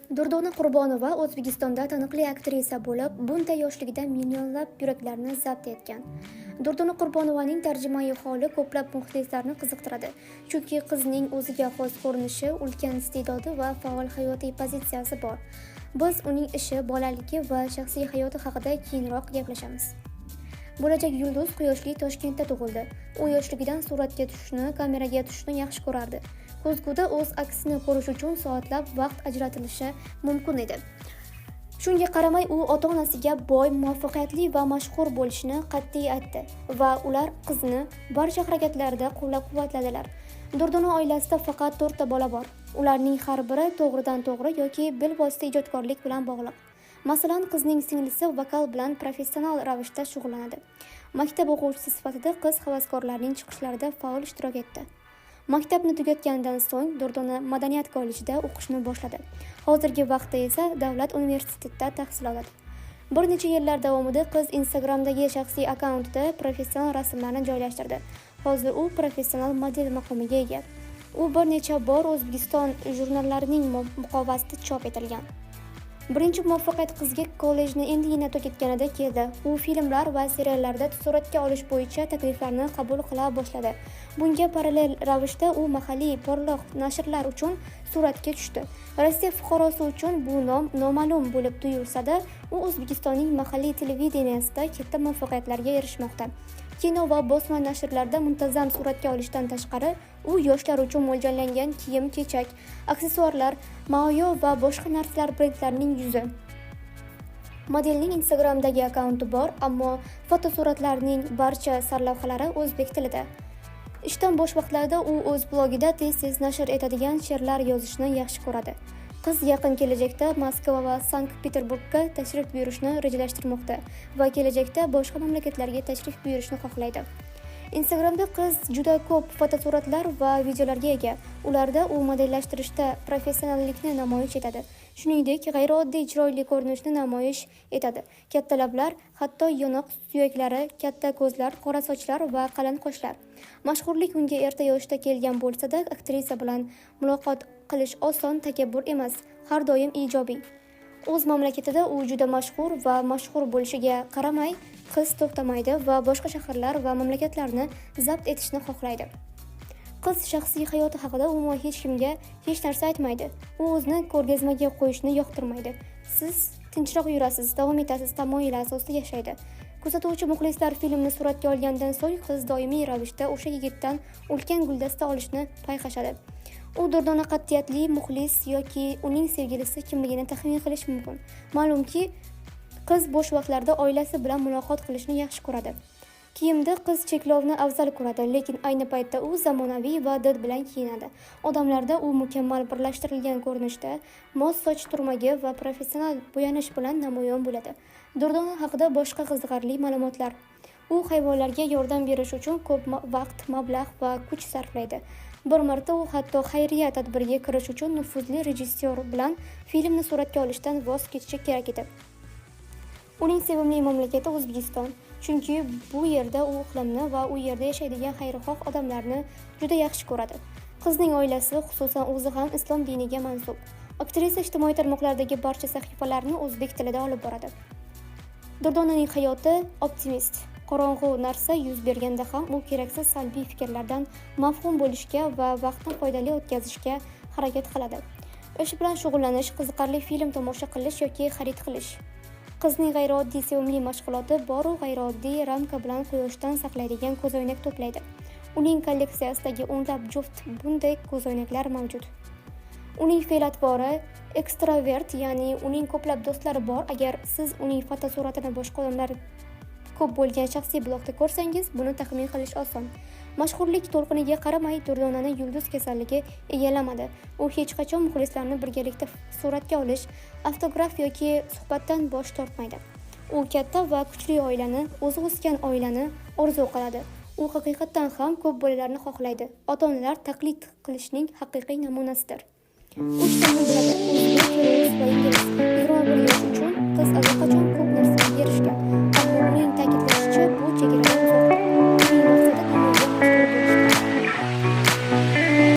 Durdona Qurbonova O'zbekistonda taniqli aktrisa bo'lib, bunday yoshligida millionlab yuraklarni zabt etgan. Durdona Qurbonovaning tarjimai holi ko'plab muxlislarni qiziqtiradi, chunki qizning o'ziga xos ko'rinishi, ulkan iste'dodi va faol hayotiy pozitsiyasi bor. Biz uning ishi, bolaligi va shaxsiy hayoti haqida keyinroq gaplashamiz. Bo'lajak yulduz quyoshli Toshkentda tug'ildi. U yoshligidan suratga tushishni, kameraga tushishni yaxshi ko'rardi. Ko'zguda o'z aksini ko'rish uchun soatlab vaqt ajratilishi mumkin edi. Shunga qaramay, u ota-onasiga boy, muvaffaqiyatli va mashhur bo'lishini qat'iy aytdi va ular qizini barcha harakatlarida qo'llab-quvvatladilar. Durdona oilasida faqat 4 ta bola bor. Ularning har biri to'g'ridan-to'g'ri yoki bilvosita ijodkorlik bilan bog'liq. Masalan, qizning singlisi vokal bilan professional ravishda shug'ullanadi. Maktab o'quvchisi sifatida qiz havaskorlarning chiqishlarida faol ishtirok etdi. Maktabni tugatganidan so'ng Durdona madaniyat kollejida o'qishni boshladi. Hozirgi vaqtda esa davlat universitetida tahsil oladi. Bir necha yillar davomida qiz Instagramdagi shaxsiy akkauntida professional rasmlarni joylashtirdi. Hozir u professional model maqomiga ega. U bir necha bor O'zbekiston jurnallarining muqovasida chop etilgan. Birinchi muvaffaqiyat qizga kollejni endigina tugatganida keldi. U filmlar va seriallarda suratga olish bo'yicha takliflarni qabul qila boshladi. Bunga parallel ravishda u mahalliy porloq nashrlar uchun suratga tushdi. Rossiya fuqarosi uchun bu nom noma'lum bo'lib tuyulsa-da, u O'zbekistonning mahalliy televideniyasida katta muvaffaqiyatlarga erishmoqda. Kino va bosma nashrlarda muntazam suratga olishdan tashqari, u yoshlar uchun mo'ljallangan kiyim-kechak, aksessuarlar, mayo va boshqa narsalar brendlarining yuzi. Modelning Instagramdagi akkaunti bor, ammo fotosuratlarning barcha sarlavhalari o'zbek tilida. Ishdan bo'sh vaqtlarida u o'z blogida tez-tez nashr etadigan she'rlar yozishni yaxshi ko'radi. Qiz yaqin kelajakda Moskva va Sankt-Peterburgga tashrif buyurishni rejalashtirmoqda va kelajakda boshqa mamlakatlarga tashrif buyurishni xohlaydi. Instagramda qiz juda ko'p fotosuratlar va videolarga ega. Ularda u modellashtirishda professionallikni namoyish etadi. Shuningdek, g'ayrioddiy chiroyli ko'rinishni namoyish etadi. Katta lablar, hatto yonoq suyaklari, katta ko'zlar, qora sochlar va qalin qoshlar. Mashhurlik unga erta yoshda kelgan bo'lsa-da, aktrisa bilan muloqot qilish oson, takabbur emas, har doim ijobiy. O'z mamlakatida u juda mashhur va mashhur bo'lishiga qaramay, qiz to'xtamaydi va boshqa shaharlar va mamlakatlarni zabt etishni xohlaydi. Qiz shaxsiy hayoti haqida umuman hech kimga hech narsa aytmaydi. U o'zini ko'rgazmaga qo'yishni yoqtirmaydi. Siz tinchroq yurasiz, davom etasiz tamoyili asosida yashaydi. Kuzatuvchi muxlislar filmni suratga olgandan so'ng qiz doimiy ravishda o'sha yigitdan ulkan guldasta olishni payqashadi. U Durdona qat'iyatli muxlis yoki uning sevgilisi kimligini taxmin qilish mumkin. Ma'lumki, qiz bo'sh vaqtlarda oilasi bilan muloqot qilishni yaxshi ko'radi. Kiyimda qiz cheklovni afzal ko'radi, lekin ayni paytda u zamonaviy va did bilan kiyinadi. Odamlarda u mukammal birlashtirilgan ko'rinishda, mos soch turmagi va professional bo'yanish bilan namoyon bo'ladi. Durdona haqida boshqa qiziqarli ma'lumotlar. U hayvonlarga yordam berish uchun ko'p vaqt, mablag' va kuch sarflaydi. Bir marta u hatto xayriya tadbiriga kirish uchun nufuzli rejissyor bilan filmni suratga olishdan voz kechishi kerak edi. Uning sevimli mamlakati O'zbekiston, chunki bu yerda u iqlimni va u yerda yashaydigan xayrixoh odamlarni juda yaxshi ko'radi. Qizning oilasi, xususan o'zi ham islom diniga mansub. Aktrisa ijtimoiy tarmoqlardagi barcha sahifalarni o'zbek tilida olib boradi. Durdonaning hayoti optimist. Qorong'u narsa yuz berganda ham u keraksiz salbiy fikrlardan mafhum bo'lishga va vaqtni foydali o'tkazishga harakat qiladi. Ish bilan shug'ullanish, qiziqarli film tomosha qilish yoki xarid qilish. Qizning g'ayrioddiy sevimli mashg'uloti bor-u g'ayrioddiy ramka bilan quyoshdan saqlaydigan ko'zoynak to'playdi. Uning kolleksiyasidagi o'nlab juft bunday ko'zoynaklar mavjud. Uning fe'l-atvori ekstravert, ya'ni uning ko'plab do'stlari bor. Agar siz uning fotosuratini boshqa odamlar ko'p bo'lgan shaxsiy blogda ko'rsangiz, buni taxmin qilish oson. Mashhurlik to'lqiniga qaramay, Durdonani yulduz kasalligi egallamadi. U hech qachon muxlislarni birgalikda suratga olish, avtograf yoki suhbatdan bosh tortmaydi. U katta va kuchli oilani, o'zi o'sgan oilani orzu qiladi. U haqiqatan ham ko'p bolalarni xohlaydi. Ota-onalar taqlid qilishning haqiqiy namunasidir. 3 tilni biladi: o'zbek, rus va ingliz. 21 yosh uchun qiz allaqachon ko'p narsaga erishgan. Ammo uning ta'kidlashicha, bu chegaralar